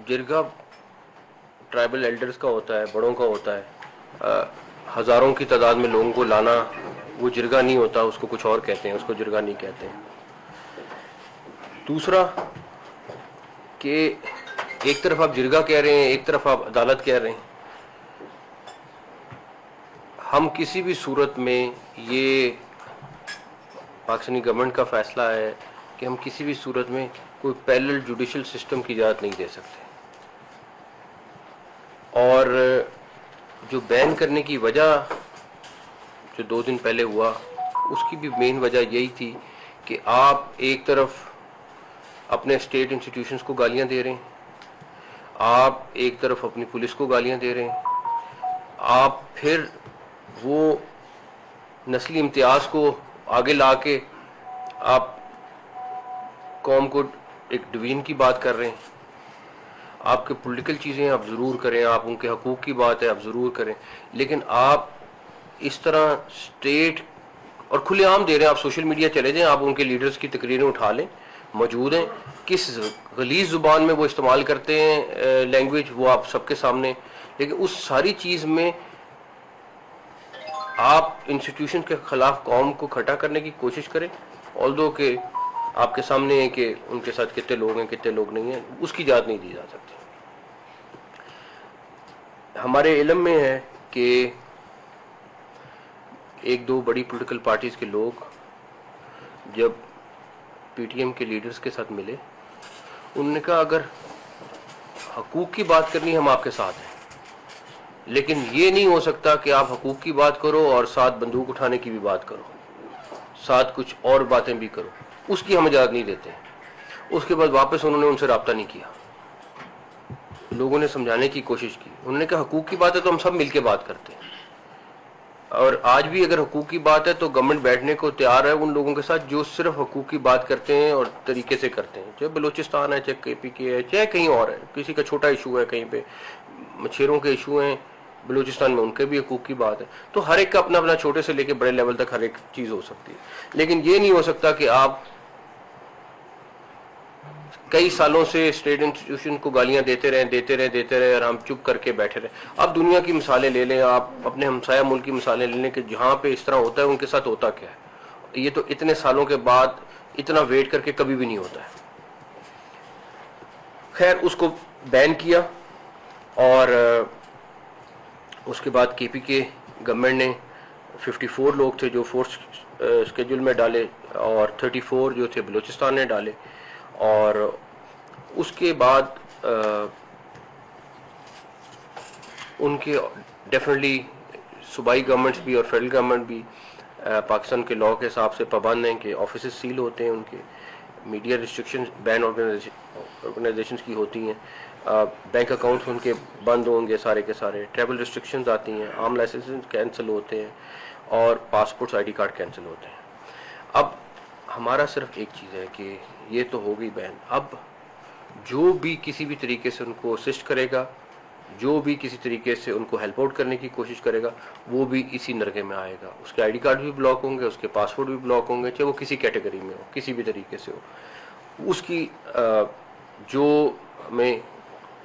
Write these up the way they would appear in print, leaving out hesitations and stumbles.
जिरगा tribal elders का होता है, बड़ों का होता है। हज़ारों की तादाद में लोगों को लाना वो जिरगा नहीं होता, उसको कुछ और कहते हैं, उसको जिरगा नहीं कहते हैं। दूसरा कि एक तरफ आप जिरगा कह रहे हैं, एक तरफ आप अदालत कह रहे हैं। हम किसी भी सूरत में, ये पाकिस्तानी गवर्नमेंट का फैसला है कि हम किसी भी सूरत में कोई पैरेलल जुडिशल सिस्टम की इजाज़त नहीं दे सकते। और जो बैन करने की वजह जो 2 दिन पहले हुआ, उसकी भी मेन वजह यही थी कि आप एक तरफ अपने स्टेट इंस्टीट्यूशंस को गालियां दे रहे हैं, आप एक तरफ अपनी पुलिस को गालियां दे रहे हैं, आप फिर वो नस्ली इम्तियाज़ को आगे ला के आप कौम को एक डिवीजन की बात कर रहे हैं। आपके पॉलिटिकल चीज़ें आप ज़रूर करें, आप उनके हकूक़ की बात है आप ज़रूर करें, लेकिन आप इस तरह स्टेट और खुलेआम दे रहे हैं। आप सोशल मीडिया चले जाएं, आप उनके लीडर्स की तकरीरें उठा लें, मौजूद हैं, किस गलीज़ ज़ुबान में वो इस्तेमाल करते हैं लैंग्वेज, वो आप सबके सामने। लेकिन उस सारी चीज़ में आप इंस्टीट्यूशन के ख़िलाफ़ कौम को खड़ा करने की कोशिश करें, ऑल्दो के आपके सामने है कि उनके साथ कितने लोग हैं कितने लोग नहीं हैं, उसकी इजाज़त नहीं दी जा सकती। हमारे इल्म में है कि 1-2 बड़ी पॉलिटिकल पार्टीज़ के लोग जब पीटीएम के लीडर्स के साथ मिले, उन्होंने कहा अगर हकूक़ की बात करनी हम आपके साथ हैं, लेकिन ये नहीं हो सकता कि आप हकूक़ की बात करो और साथ बंदूक उठाने की भी बात करो, साथ कुछ और बातें भी करो, उसकी हम इजाज़त नहीं देते। उसके बाद वापस उन्होंने उनसे रब्ता नहीं किया। लोगों ने समझाने की कोशिश की, उन्होंने कहा हकूक़ की बात है तो हम सब मिलकर बात करते हैं, और आज भी अगर हकूक़ की बात है तो गवर्नमेंट बैठने को तैयार है उन लोगों के साथ जो सिर्फ हकूक़ की बात करते हैं और तरीके से करते हैं। चाहे बलूचिस्तान है, चाहे KPK है, चाहे कहीं और है, किसी का छोटा इशू है, कहीं पे मछेरों के इशू हैं बलूचिस्तान में, उनके भी हकूक़ की बात है। तो हर एक का अपना अपना, छोटे से लेकर बड़े लेवल तक हर एक चीज़ हो सकती है। लेकिन ये नहीं हो सकता कि आप कई सालों से स्टेट इंस्टीट्यूशन को गालियां देते रहे और हम चुप करके बैठे रहे। अब दुनिया की मिसालें ले लें, आप अपने हमसाया मुल्क की मिसालें ले लें कि जहाँ पे इस तरह होता है उनके साथ होता क्या है। ये तो इतने सालों के बाद इतना वेट करके कभी भी नहीं होता है। खैर, उसको बैन किया और उसके बाद KPK गवर्नमेंट ने 54 लोग थे जो फोर्स स्केड्यूल में डाले और 34 जो थे बलूचिस्तान ने डाले। और उसके बाद उनके डेफिनेटली सूबाई गवर्नमेंट्स भी और फेडरल गवर्नमेंट भी पाकिस्तान के लॉ के हिसाब से पाबंद हैं कि ऑफिस सील होते हैं, उनके मीडिया रिस्ट्रिक्शन बैन ऑर्गेनाइजेशंस की होती हैं, बैंक अकाउंट्स उनके बंद होंगे सारे के सारे, ट्रैवल रिस्ट्रिक्शंस आती हैं, आर्म लाइसेंस कैंसिल होते हैं और पासपोर्ट्स ID कार्ड कैंसिल होते हैं। अब हमारा सिर्फ एक चीज़ है कि ये तो हो गई बैन, अब जो भी किसी भी तरीके से उनको असिस्ट करेगा, जो भी किसी तरीके से उनको हेल्प आउट करने की कोशिश करेगा, वो भी इसी नरगे में आएगा। उसके ID कार्ड भी ब्लॉक होंगे, उसके पासपोर्ट भी ब्लॉक होंगे, चाहे वो किसी कैटेगरी में हो, किसी भी तरीके से हो। उसकी जो हमें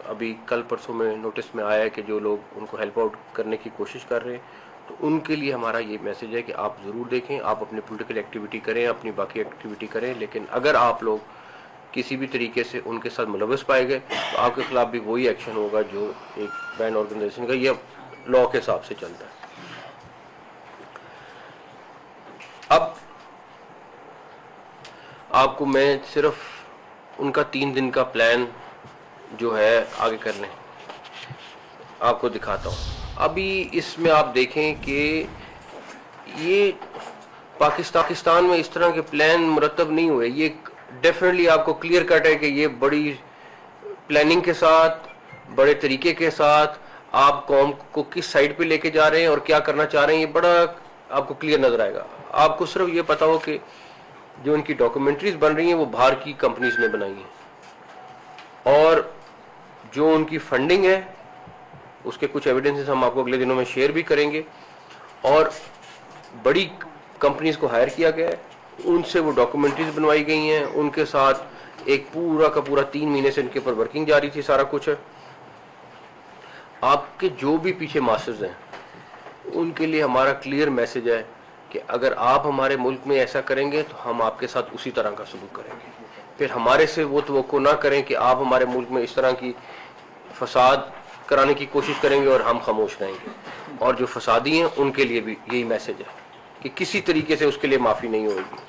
अभी कल परसों में नोटिस में आया है कि जो लोग उनको हेल्प आउट करने की कोशिश कर रहे हैं, तो उनके लिए हमारा ये मैसेज है कि आप ज़रूर देखें, आप अपनी पॉलिटिकल एक्टिविटी करें, अपनी बाकी एक्टिविटी करें, लेकिन अगर आप लोग किसी भी तरीके से उनके साथ मुलव्वस पाए गए तो आपके खिलाफ भी वही एक्शन होगा जो एक बैन ऑर्गेनाइजेशन का ये लॉ के हिसाब से चलता है। अब आपको मैं सिर्फ उनका 3 दिन का प्लान जो है आगे करने आपको दिखाता हूँ। अभी इसमें आप देखें कि ये पाकिस्तान में इस तरह के प्लान मुरतब नहीं हुए। ये डेफिनेटली आपको क्लियर कट है कि ये बड़ी प्लानिंग के साथ, बड़े तरीके के साथ आप कौम को किस साइड पे लेके जा रहे हैं और क्या करना चाह रहे हैं, ये बड़ा आपको क्लियर नजर आएगा। आपको सिर्फ ये पता हो कि जो इनकी डॉक्यूमेंट्रीज बन रही हैं वो बाहर की कंपनीज ने बनाई हैं, और जो उनकी फंडिंग है उसके कुछ एविडेंसेस हम आपको अगले दिनों में शेयर भी करेंगे। और बड़ी कंपनीज को हायर किया गया है, उनसे वो डॉक्यूमेंट्रीज बनवाई गई हैं, उनके साथ एक पूरा का पूरा 3 महीने से इनके ऊपर वर्किंग जारी थी, सारा कुछ है। आपके जो भी पीछे मास्टर्स हैं उनके लिए हमारा क्लियर मैसेज है कि अगर आप हमारे मुल्क में ऐसा करेंगे तो हम आपके साथ उसी तरह का सलूक करेंगे। फिर हमारे से वो तवक्को ना करें कि आप हमारे मुल्क में इस तरह की फसाद कराने की कोशिश करेंगे और हम खामोश रहेंगे। और जो फसादी हैं उनके लिए भी यही मैसेज है कि किसी तरीके से उसके लिए माफ़ी नहीं होगी।